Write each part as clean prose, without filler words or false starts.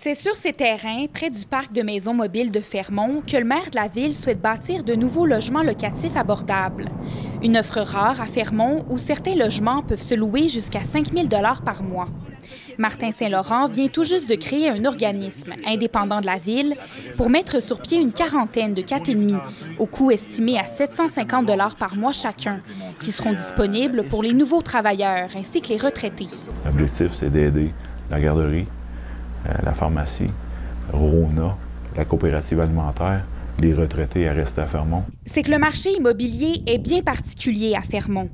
C'est sur ces terrains, près du parc de maisons mobiles de Fermont, que le maire de la ville souhaite bâtir de nouveaux logements locatifs abordables. Une offre rare à Fermont où certains logements peuvent se louer jusqu'à 5 000 $ par mois. Martin Saint-Laurent vient tout juste de créer un organisme indépendant de la ville pour mettre sur pied une quarantaine de 4,5 au coût estimé à 750 $ par mois chacun, qui seront disponibles pour les nouveaux travailleurs ainsi que les retraités. L'objectif, c'est d'aider la garderie, la pharmacie, Rona, la coopérative alimentaire, les retraités à rester à Fermont. C'est que le marché immobilier est bien particulier à Fermont.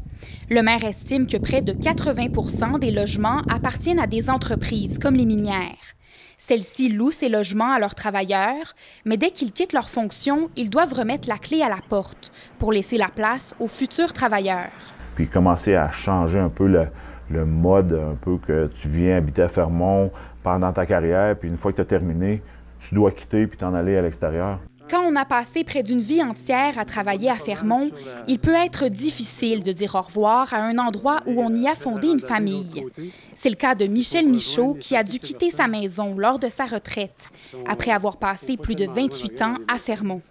Le maire estime que près de 80 % des logements appartiennent à des entreprises comme les minières. Celles-ci louent ces logements à leurs travailleurs, mais dès qu'ils quittent leurs fonctions, ils doivent remettre la clé à la porte pour laisser la place aux futurs travailleurs. Puis commencer à changer un peu le mode, un peu que tu viens habiter à Fermont pendant ta carrière, puis une fois que tu as terminé, tu dois quitter puis t'en aller à l'extérieur. Quand on a passé près d'une vie entière à travailler à Fermont, il peut être difficile de dire au revoir à un endroit où on y a fondé une famille. C'est le cas de Michel Michaud qui a dû quitter sa maison lors de sa retraite, après avoir passé plus de 28 ans à Fermont.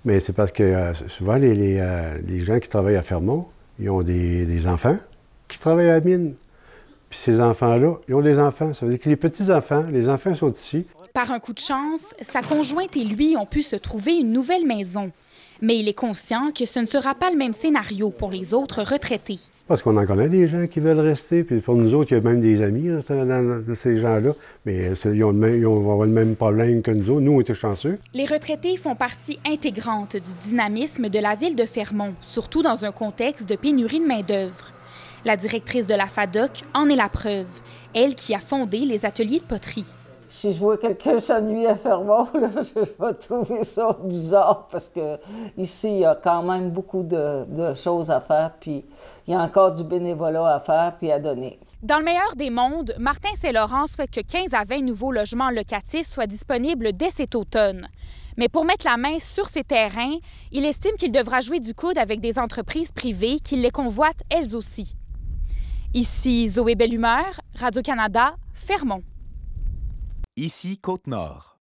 Mais c'est parce que souvent, les gens qui travaillent à Fermont, ils ont des enfants qui travaillent à la mine. Puis ces enfants-là, ils ont des enfants. Ça veut dire que les petits-enfants, les enfants sont ici. Par un coup de chance, sa conjointe et lui ont pu se trouver une nouvelle maison. Mais il est conscient que ce ne sera pas le même scénario pour les autres retraités. Parce qu'on en connaît des gens qui veulent rester, puis pour nous autres, il y a même des amis dans ces gens-là. Mais ils vont avoir le même problème que nous autres. Nous, on était chanceux. Les retraités font partie intégrante du dynamisme de la ville de Fermont, surtout dans un contexte de pénurie de main-d'œuvre. La directrice de la FADOC en est la preuve, elle qui a fondé les ateliers de poterie. Si je vois quelqu'un s'ennuyer à Fermont, là, je vais trouver ça bizarre parce que ici, il y a quand même beaucoup de choses à faire, puis il y a encore du bénévolat à faire puis à donner. Dans le meilleur des mondes, Martin Saint-Laurent souhaite que 15 à 20 nouveaux logements locatifs soient disponibles dès cet automne. Mais pour mettre la main sur ces terrains, il estime qu'il devra jouer du coude avec des entreprises privées qui les convoitent elles aussi. Ici Zoé Bellumeur, Radio-Canada, Fermont. Ici Côte-Nord.